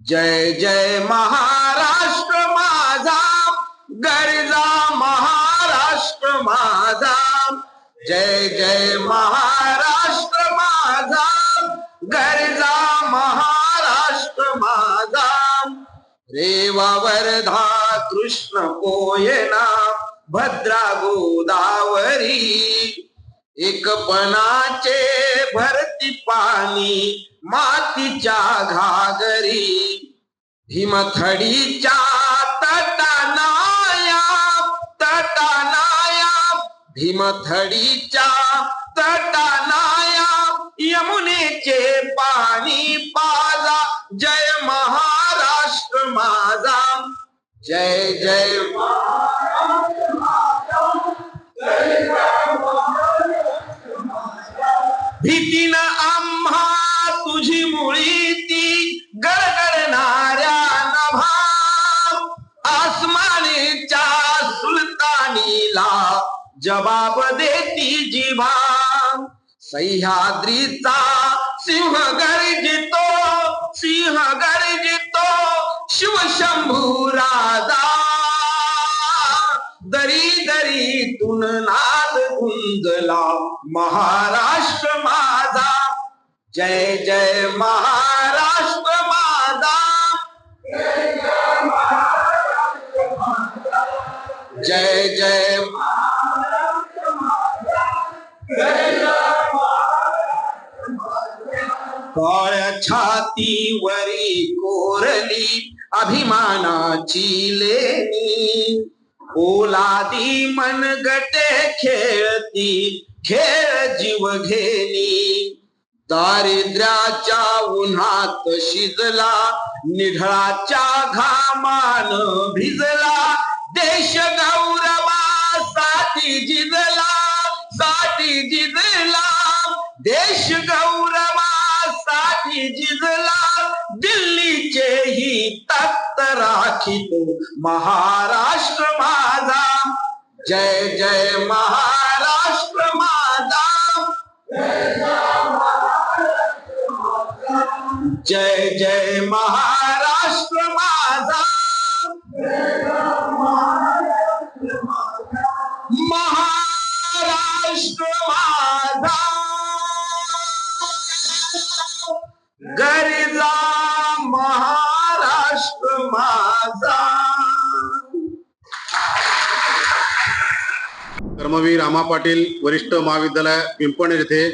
जय जय महाराष्ट्र माझा, गरजा महाराष्ट्र माझा। जय जय महाराष्ट्र माझा, गरजा महाराष्ट्र माझा। रेवा वर्धा कृष्ण कोयना भद्रा गोदावरी, एकपणाचे भरती पाणी मातीच्या घागरी। भीमथडीच्या तटानाया भीमथडीच्या तटानाया यमुनेचे पाणी पाजा। जय महाराष्ट्र माझा, जय जय महाराष्ट्र माझा, जय जय महाराष्ट्र माझा। भीतीनं आम्हा तुझी मुळी ती गडगडणाऱ्या नभा, आसमानीच्या सुलतानीला जबाब देती जिभा। सह्याद्रीचा सिंह गर्जितो, सिंह गर्जितो शिवशंभू राजा। दरी दरीतून नाद गुंजला महाराष्ट्र माझा, जय जय महाराष्ट्र माझा, जय जय महाराष्ट्र माझा। जय जय महाराष्ट्र माझा, जय जय महाराष्ट्र माझा। काळ्या छातीवरी कोरली अभिमानाची लेणी, ओलादी मनगटे खेळती खेळ जीव घेणी। दारिद्र्याच्या उन्हात शिजला, निढळाच्या घामान भिजला, देश गौरवासाठी झिजला, साठी झिजला। देश गौरवासाठी झिजला, दिल्लीचेही तख्त राखितो महाराष्ट्र माझा। जय जय महाराष्ट्र माझा, जय जय महाराष्ट्र माझा। जय जय महाराष्ट्र माझा, जय जय महाराष्ट्र माझा। महाराष्ट्र माझा गरजा महाराष्ट्र माझा। कर्मवीर आमा पाटील वरिष्ठ महाविद्यालय पिंपणेर येथे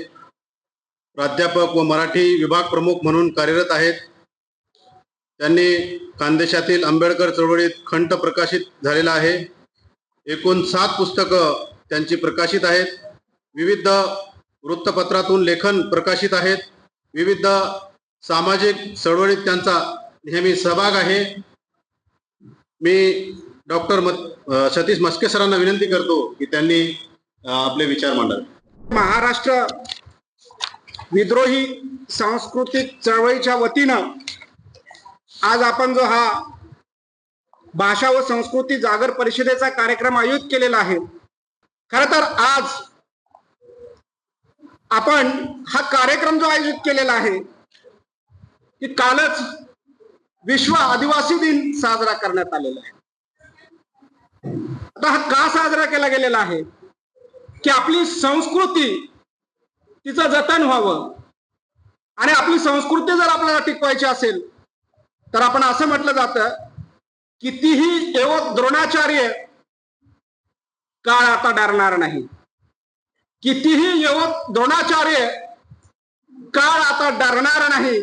प्राध्यापक व मराठी विभाग प्रमुख म्हणून कार्यरत आहेत। त्यांनी खानदेशातील आंबेडकर चळवळीत खंत प्रकाशित झालेला आहे। एकूण 7 पुस्तकं त्यांची प्रकाशित आहेत। विविध वृत्तपत्रातून लेखन प्रकाशित आहेत। विविध सामाजिक चळवळीत त्यांचा नेहमी सहभाग आहे। मी डॉक्टर सतीश मस्के सरांना विनंती करतो की त्यांनी आपले विचार मांडावे। महाराष्ट्र विद्रोही सांस्कृतिक चळवळीच्या वतीनं आज आपण जो हा भाषा व संस्कृती जागर परिषदेचा कार्यक्रम आयोजित केलेला आहे, खरं तर आज आपण हा कार्यक्रम जो आयोजित केलेला आहे की कालच विश्व आदिवासी दिन साजरा करण्यात आलेला आहे। आता हा का साजरा केला गेलेला आहे की आपली संस्कृती तिचं जतन व्हावं, आणि आपली संस्कृती जर आपल्याला टिकवायची असेल तर आपण असं म्हटलं जातं, कितीही येवो द्रोणाचार्य काळ आता डरणार नाही। कितीही येवो द्रोणाचार्य काळ आता डरणार नाही।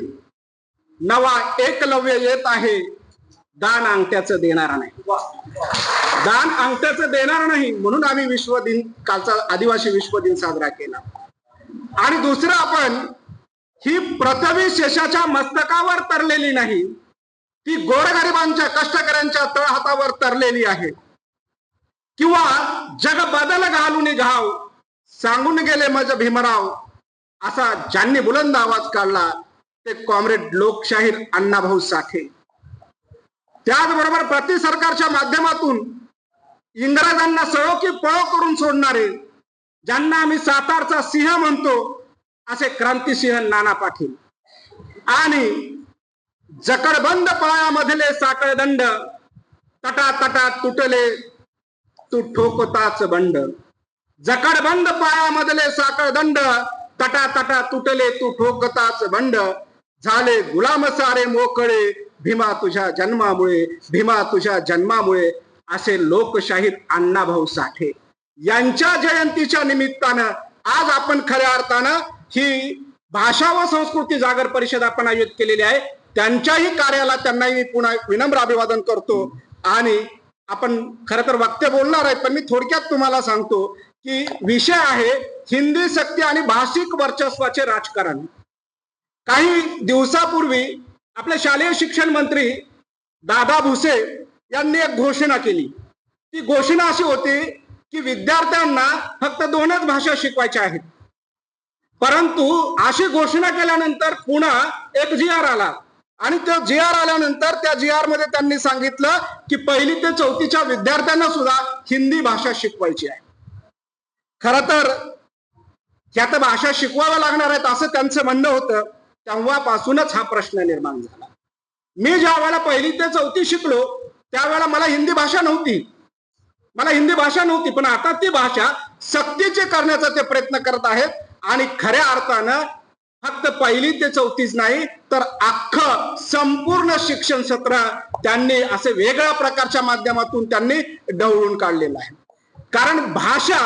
नवा एकलव्य येत आहे, दान अंगठ्याचं देणार नाही, दान अंगठ्याचं देणार नाही। म्हणून आम्ही विश्व दिन, कालचा आदिवासी विश्व दिन साजरा केला। आणि दुसरं, आपण ही पृथ्वी शेषाच्या मस्तकावर तरलेली नाही, ती गोरगरिबांच्या कष्टकऱ्यांच्या तळहातावर तरलेली आहे। किंवा जग बदल घालून घाव सांगून गेले मज भीमराव, असा ज्यांनी बुलंद आवाज काढला ते कॉम्रेड लोकशाहीर अण्णाभाऊ साठे। त्याचबरोबर प्रति सरकारच्या माध्यमातून इंग्रजांना सळो की पळो करून सोडणारे, ज्यांना आम्ही सातारचा सिंह म्हणतो, असे क्रांतिसिंह नाना पाटील। आणि जकडबंद पायामधले साखळदंड तटा तटा तुटले तू ठोकताच बंड. जकडबंद पायामधले साखळदंड तटा तटा तुटले तू ठोकताच बंड. झाले गुलाम सारे मोकळे भीमा तुझ्या जन्मामुळे, भीमा तुझ्या जन्मामुळे, असे लोकशाहीर अण्णाभाऊ साठे यांच्या जयंतीच्या निमित्तानं आज आपण खऱ्या अर्थानं ही भाषा व संस्कृती जागर परिषद आपण आयोजित केलेली आहे. त्यांच्याही कार्याला त्यांनाही मी पुन्हा विनम्र अभिवादन करतो. आणि आपण खरं तर वक्ते बोलणार आहे, पण मी थोडक्यात तुम्हाला सांगतो की विषय आहे हिंदी सक्ती आणि भाषिक वर्चस्वाचे राजकारण. काही दिवसापूर्वी आपले शालेय शिक्षण मंत्री दादा भुसे यांनी एक घोषणा केली. ती घोषणा अशी होती की विद्यार्थ्यांना फक्त 2च भाषा शिकवायच्या आहेत. परंतु अशी घोषणा केल्यानंतर पुन्हा एक GR आला आणि तो GR आल्यानंतर त्या GR मध्ये त्यांनी सांगितलं की 1ली ते 4थीच्या विद्यार्थ्यांना सुद्धा हिंदी भाषा शिकवायची आहे. खरं तर ह्या तर भाषा शिकवाव्या लागणार आहेत असं त्यांचं म्हणणं होतं. तेव्हापासूनच हा प्रश्न निर्माण झाला. मी ज्या वेळेला 1ली ते 4थी शिकलो त्यावेळेला मला हिंदी भाषा नव्हती, पण आता ती भाषा सक्तीची करण्याचा ते प्रयत्न करत आहेत. आणि खऱ्या अर्थानं फक्त 1ली ते 4थीच नाही तर अख्खं संपूर्ण शिक्षण सत्र त्यांनी असे वेगळ्या प्रकारच्या माध्यमातून त्यांनी ढवळून काढलेलं आहे. कारण भाषा,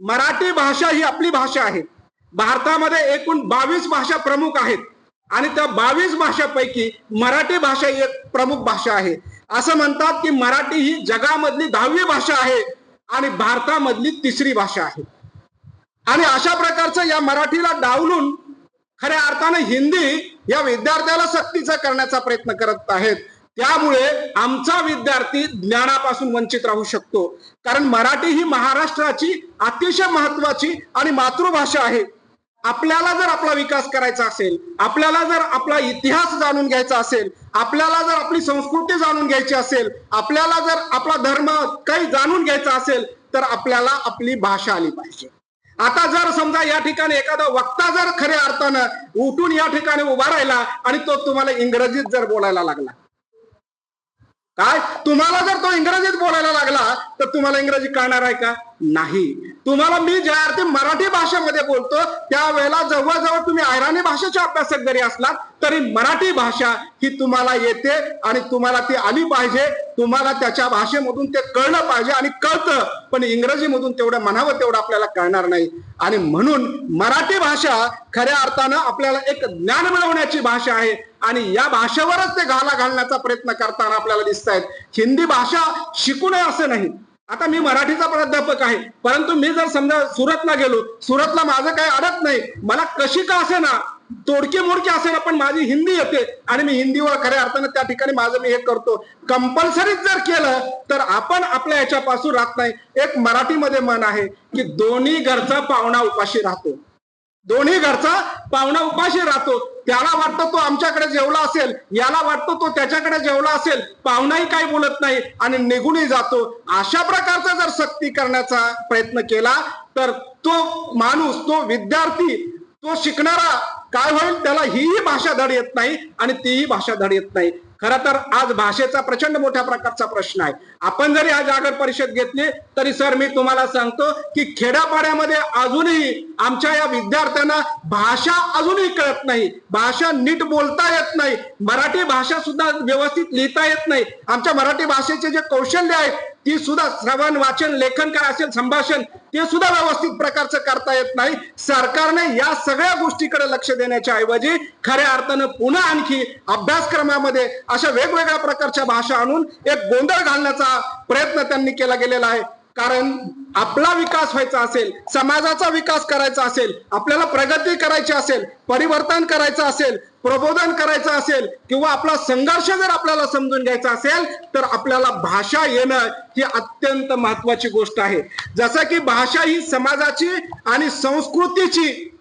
मराठी भाषा ही आपली भाषा आहे. भारतामध्ये एकूण 22 भाषा प्रमुख आहेत आणि त्या 22 भाषापैकी मराठी भाषा ही एक प्रमुख भाषा आहे. असं म्हणतात की मराठी ही जगामधली 10वी भाषा आहे आणि भारतामधली 3री भाषा आहे. आणि अशा प्रकारचं या मराठीला डावलून खऱ्या अर्थानं हिंदी या विद्यार्थ्याला सक्तीचा करण्याचा प्रयत्न करत आहेत. त्यामुळे आमचा विद्यार्थी ज्ञानापासून वंचित राहू शकतो. कारण मराठी ही महाराष्ट्राची अतिशय महत्वाची आणि मातृभाषा आहे. आपल्याला जर आपला विकास करायचा असेल, आपल्याला जर आपला इतिहास जाणून घ्यायचा असेल, आपल्याला जर आपली संस्कृती जाणून घ्यायची असेल, आपल्याला जर आपला धर्म काही जाणून घ्यायचा असेल तर आपल्याला आपली भाषा आली पाहिजे. आता जर समजा या ठिकाणी एखादा वक्ता जर खऱ्या अर्थानं उठून या ठिकाणी उभा राहिला आणि तो तुम्हाला इंग्रजीत जर बोलायला लागला, काय तुम्हाला जर तो इंग्रजीत बोलायला लागला तर तुम्हाला इंग्रजी कळणार आहे का? नाही. तुम्हाला मी ज्या अर्थी मराठी भाषेमध्ये बोलतो त्यावेळेला जवळजवळ तुम्ही अहिराणी भाषेचे अभ्यासक जरी असलात तरी मराठी भाषा ही तुम्हाला येते आणि तुम्हाला ती आली पाहिजे. तुम्हाला त्याच्या भाषेमधून ते कळलं पाहिजे आणि कळतं, पण इंग्रजीमधून तेवढं म्हणावं तेवढं आपल्याला कळणार नाही. आणि म्हणून मराठी भाषा खऱ्या अर्थानं आपल्याला एक ज्ञान मिळवण्याची भाषा आहे आणि या भाषेवरच ते घाला घालण्याचा प्रयत्न करताना आपल्याला दिसत आहेत. हिंदी भाषा शिकू नये असं नाही. आता मी मराठीचा प्राध्यापक आहे, परंतु मी जर समजा सुरतला गेलो, सुरतला माझं काही अडत नाही, मला कशी का असे ना तोडकी मोडकी असे ना पण माझी हिंदी येते आणि मी हिंदीवर खऱ्या अर्थानं त्या ठिकाणी माझं मी हे करतो. कंपल्सरी जर केलं तर आपण आपल्या याच्यापासून राहत नाही. एक मराठीमध्ये म्हण आहे की दोन्ही घरचा पाहुणा उपाशी राहतो. दोन्ही घरचा पाहुणा उपाशी राहतो. त्याला वाटतं तो आमच्याकडे जेवला असेल, याला वाटतं तो त्याच्याकडे जेवला असेल, पाहुणाही काही बोलत नाही आणि निघूनही जातो. अशा प्रकारचा जर सक्ती करण्याचा प्रयत्न केला तर तो माणूस, तो विद्यार्थी, तो शिकणारा काय होईल, त्याला ही भाषा धड येत नाही आणि तीही भाषा धड येत नाही. खरं तर आज भाषेचा प्रचंड मोठ्या प्रकारचा प्रश्न आहे. आपण जरी आज जागर परिषद घेतली तरी सर मी तुम्हाला सांगतो की खेड्यापाड्यामध्ये अजूनही आमच्या या विद्यार्थ्यांना भाषा अजूनही कळत नाही, भाषा नीट बोलता येत नाही, मराठी भाषा सुद्धा व्यवस्थित लिहिता येत नाही. आमच्या मराठी भाषेचे जे कौशल्य आहे ती सुद्धा श्रवण, वाचन, लेखन काय असेल, संभाषण, ते सुद्धा व्यवस्थित प्रकारचं करता येत नाही. सरकारने या सगळ्या गोष्टीकडे लक्ष देण्याच्या ऐवजी खऱ्या अर्थानं पुन्हा आणखी अभ्यासक्रमामध्ये अशा वेगवेगळ्या प्रकारच्या भाषा आणून एक गोंधळ घालण्याचा प्रयत्न त्यांनी केला गेलेला आहे. कारण आपला विकास व्हायचा असेल, समाजाचा विकास करायचा असेल, आपल्याला प्रगती करायची असेल, परिवर्तन करायचं असेल, प्रबोधन करायचं असेल किंवा आपला संघर्ष जर आपल्याला समजून घ्यायचा असेल तर आपल्याला भाषा येणं ही अत्यंत महत्वाची गोष्ट आहे. जसं की भाषा ही समाजाची आणि संस्कृतीची,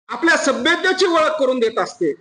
आपल्या सभ्यतेची ओळख करून देत असते.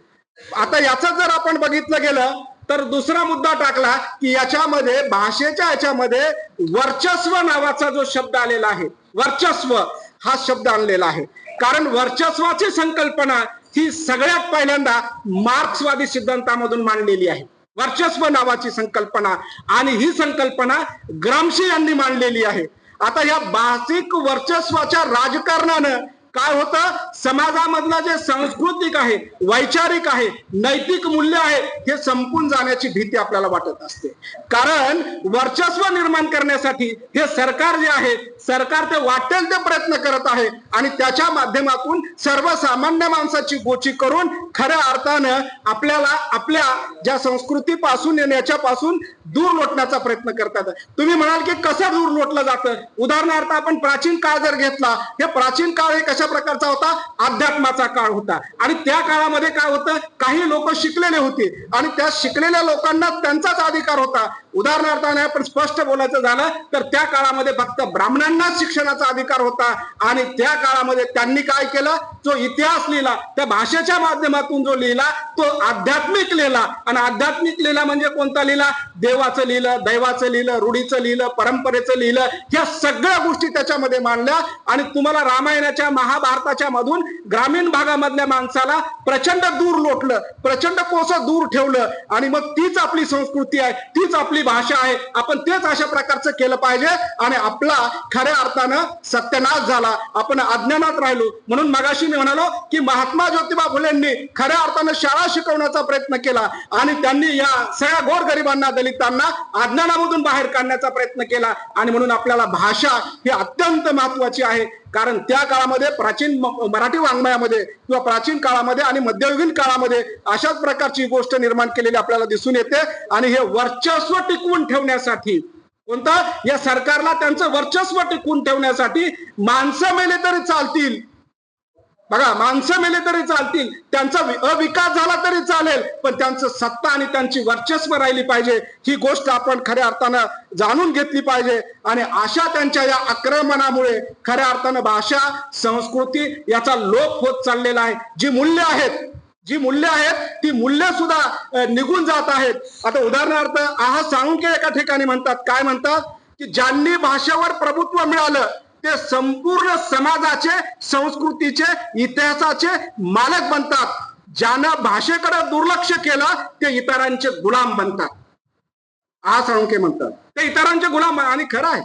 आता याचं जर आपण बघितलं गेलं तर दुसरा मुद्दा टाकला की याच्यामध्ये भाषेच्या याच्यामध्ये वर्चस्व नावाचा जो शब्द आलेला आहे, वर्चस्व हा शब्द आणलेला आहे. कारण वर्चस्वाची संकल्पना ही सगळ्यात पहिल्यांदा मार्क्सवादी सिद्धांतामधून मांडलेली आहे. वर्चस्व नावाची संकल्पना, आणि ही संकल्पना ग्रामशी यांनी मांडलेली आहे. आता या भाषिक वर्चस्वाच्या राजकारणानं काय होतं, समाजामधलं जे सांस्कृतिक आहे, वैचारिक आहे, नैतिक मूल्य आहे, हे संपून जाण्याची भीती आपल्याला वाटत असते. कारण वर्चस्व निर्माण करण्यासाठी हे सरकार जे आहे, सरकार ते वाटेल ते प्रयत्न करत आहे आणि त्याच्या माध्यमातून सर्वसामान्य माणसाची गोची करून खऱ्या अर्थानं आपल्याला आपल्या ज्या संस्कृतीपासून याच्यापासून दूर लोटण्याचा प्रयत्न करतात. तुम्ही म्हणाल की कसं दूर लोटलं जातं? उदाहरणार्थ आपण प्राचीन काळ जर घेतला, हे प्राचीन काळ हे कशा प्रकारचा होता? अध्यात्माचा काळ होता. आणि त्या काळामध्ये काय होतं, काही लोक शिकलेले होते आणि त्या शिकलेल्या लोकांना त्यांचाच अधिकार होता. उदाहरणार्थाने आपण स्पष्ट बोलायचं झालं तर त्या काळामध्ये फक्त ब्राह्मणांनाच शिक्षणाचा अधिकार होता. आणि त्या काळामध्ये त्यांनी काय केलं, जो इतिहास लिहिला त्या भाषेच्या माध्यमातून जो लिहिला तो आध्यात्मिक लिहिला. आणि आध्यात्मिक लिहिला म्हणजे कोणता लिहिला? देवाचं लिहिलं, दैवाचं लिहिलं, रूढीचं लिहिलं, परंपरेचं लिहिलं. ह्या सगळ्या गोष्टी त्याच्यामध्ये मांडल्या. आणि तुम्हाला रामायणाच्या महाभारताच्या मधून ग्रामीण भागामधल्या माणसाला प्रचंड दूर लोटलं, प्रचंड कोसं दूर ठेवलं. आणि मग तीच आपली संस्कृती आहे, तीच आपली भाषा आहे, आपण तेच अशा प्रकारचं केलं पाहिजे. आणि आपला खऱ्या अर्थानं सत्यानाश झाला, आपण अज्ञानात राहिलो. म्हणून मगाशी मी म्हणालो की महात्मा ज्योतिबा फुलेंनी खऱ्या अर्थानं शाळा शिकवण्याचा प्रयत्न केला आणि त्यांनी या सगळ्या गोरगरिबांना, दलितांना अज्ञानामधून बाहेर काढण्याचा प्रयत्न केला. आणि म्हणून आपल्याला भाषा ही अत्यंत महत्वाची आहे. कारण त्या काळामध्ये प्राचीन मराठी वाङ्मयामध्ये किंवा प्राचीन काळामध्ये आणि मध्ययुगीन काळामध्ये अशाच प्रकारची गोष्ट निर्माण केलेली आपल्याला दिसून येते. आणि हे वर्चस्व टिकवून ठेवण्यासाठी, कोणतं, या सरकारला त्यांचं वर्चस्व टिकवून ठेवण्यासाठी माणसं मेले तरी चालतील, बघा, माणसं मेले तरी चालतील, त्यांचा अविकास झाला तरी चालेल, पण त्यांचं सत्ता आणि त्यांची वर्चस्व राहिली पाहिजे. ही गोष्ट आपण खऱ्या अर्थानं जाणून घेतली पाहिजे. आणि अशा त्यांच्या या आक्रमणामुळे खऱ्या अर्थानं भाषा, संस्कृती याचा लोप होत चाललेला आहे. जी मूल्य आहेत ती मूल्य सुद्धा निघून जात आहेत. आता उदाहरणार्थ आहा साळुंखे एका ठिकाणी म्हणतात, काय म्हणतात, की ज्यांनी भाषेवर प्रभुत्व मिळालं ते संपूर्ण समाजाचे, संस्कृतीचे, इतिहासाचे मालक बनतात. ज्यानं भाषेकडे दुर्लक्ष केलं ते इतरांचे गुलाम बनतात. आहा साळुंखे म्हणतात ते इतरांचे गुलाम. आणि खरं आहे,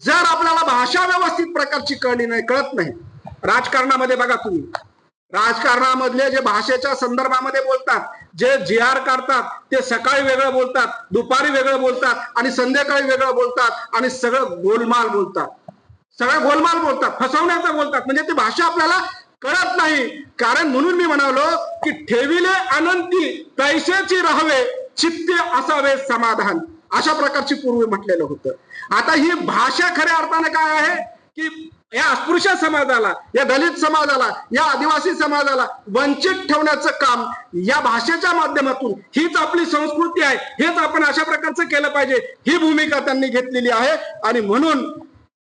जर आपल्याला भाषा व्यवस्थित प्रकारची कळत नाही, राजकारणामध्ये बघा तुम्ही, राजकारणामधले जे भाषेच्या संदर्भामध्ये बोलतात, जे जी आर काढतात, ते सकाळी वेगळं बोलतात, दुपारी वेगळं बोलतात आणि संध्याकाळी वेगळं बोलतात आणि सगळं गोलमाल बोलतात, फसवण्याचं बोलतात. म्हणजे ती भाषा आपल्याला कळत नाही. कारण म्हणून मी म्हणालो की ठेविले अनंती तैसेची राहावे, चित्ते असावे समाधान, अशा प्रकारची पूर्वी म्हटलेलं होतं. आता ही भाषा खऱ्या अर्थाने काय आहे की या अस्पृश्य समाजाला, या दलित समाजाला, या आदिवासी समाजाला वंचित ठेवण्याचं काम या भाषेच्या माध्यमातून, हीच आपली संस्कृती आहे, हेच आपण अशा प्रकारचं केलं पाहिजे, ही भूमिका त्यांनी घेतलेली आहे. आणि म्हणून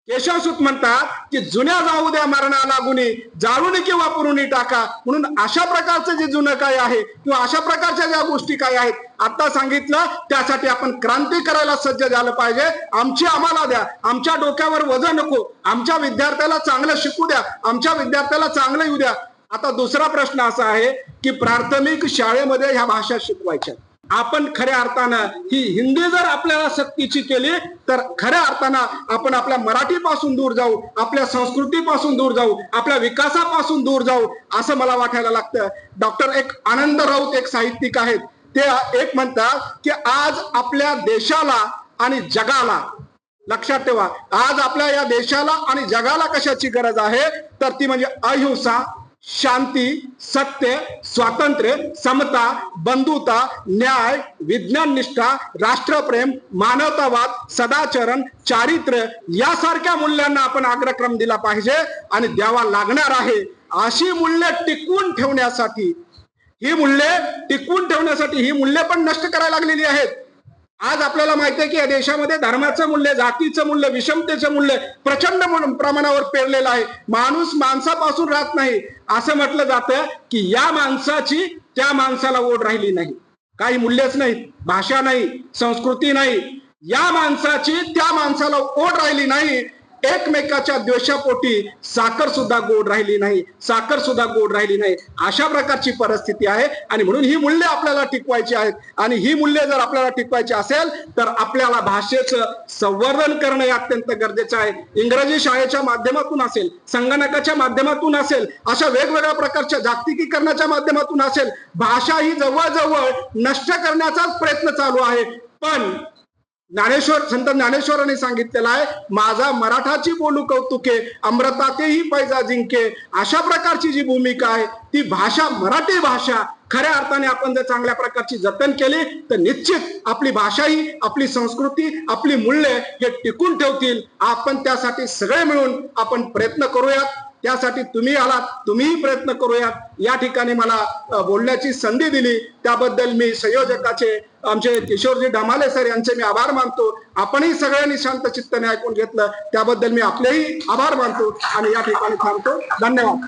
केशवसूत म्हणतात की जुन्या जाऊ द्या मरणा लागुनी, जाळून किंवा पुरुणी टाका. म्हणून अशा प्रकारचं जे जुनं काय आहे किंवा अशा प्रकारच्या ज्या गोष्टी काय आहेत आता सांगितलं, त्यासाठी आपण क्रांती करायला सज्ज झालं पाहिजे. आमची आम्हाला द्या, आमच्या डोक्यावर वजन नको, आमच्या विद्यार्थ्याला चांगलं शिकू द्या, आमच्या विद्यार्थ्याला चांगलं येऊ द्या. आता दुसरा प्रश्न असा आहे की प्राथमिक शाळेमध्ये ह्या भाषा शिकवायच्या. आपण खऱ्या अर्थानं ही हिंदी जर आपल्याला सक्तीची केली तर खऱ्या अर्थानं आपण आपल्या मराठीपासून दूर जाऊ, आपल्या संस्कृतीपासून दूर जाऊ, आपल्या विकासापासून दूर जाऊ, असं मला वाटायला लागतं. डॉक्टर आनंद राऊत एक साहित्यिक आहेत, ते एक म्हणतात की आज आपल्या देशाला आणि जगाला, लक्षात ठेवा, आज आपल्या या देशाला आणि जगाला कशाची गरज आहे तर ती म्हणजे अहिंसा, शांती, सत्य, स्वातंत्र्य, समता, बंधुता, न्याय, विज्ञान निष्ठा, राष्ट्रप्रेम, मानवतावाद, सदाचरण, चारित्र्य यासारख्या मूल्यांना आपण अग्रक्रम दिला पाहिजे आणि द्यावा लागणार आहे. अशी मूल्य टिकवून ठेवण्यासाठी, ही मूल्य पण नष्ट करायला लागलेली आहेत. आज आपल्याला माहिती आहे की या देशामध्ये धर्माचं मूल्य, जातीचं मूल्य, विषमतेचं मूल्य प्रचंड प्रमाणावर पेरलेलं आहे. माणूस माणसापासून राहत नाही. असं म्हटलं जातं की या माणसाची त्या माणसाला ओढ राहिली नाही, काही मूल्यच नाही, भाषा नाही, संस्कृती नाही, या माणसाची त्या माणसाला ओढ राहिली नाही. एकमेकाच्या द्वेषापोटी साखर सुद्धा गोड राहिली नाही, साखर सुद्धा गोड राहिली नाही, अशा प्रकारची परिस्थिती आहे. आणि म्हणून ही मूल्य आपल्याला टिकवायची आहेत. आणि ही मूल्य जर आपल्याला टिकवायची असेल तर आपल्याला भाषेचं संवर्धन करणं हे अत्यंत गरजेचं आहे. इंग्रजी शाळेच्या माध्यमातून असेल, संगणकाच्या माध्यमातून असेल, अशा वेगवेगळ्या प्रकारच्या जागतिकीकरणाच्या माध्यमातून असेल, भाषा ही जवळजवळ नष्ट करण्याचाच प्रयत्न चालू आहे. पण संत ज्ञानेश्वरांनी सांगितलेलं आहे, माझा मराठाची बोलू कौतुके, अमृतातेही पैजा जिंके. अशा प्रकारची जी भूमिका आहे ती भाषा, मराठी भाषा खऱ्या अर्थाने आपण जर चांगल्या प्रकारची जतन केली तर निश्चित आपली भाषा ही, आपली संस्कृती, आपली मूल्य हे टिकून ठेवतील. आपण त्यासाठी सगळे मिळून आपण प्रयत्न करूयात. त्यासाठी तुम्ही आलात, तुम्हीही प्रयत्न करूयात. या ठिकाणी मला बोलण्याची संधी दिली त्याबद्दल मी संयोजकाचे आमचे किशोरजी ढमाले सर यांचे मी आभार मानतो. आपणही सगळ्यांनी शांत चित्ताने ऐकून घेतलं त्याबद्दल मी आपलेही आभार मानतो आणि या ठिकाणी थांबतो. धन्यवाद.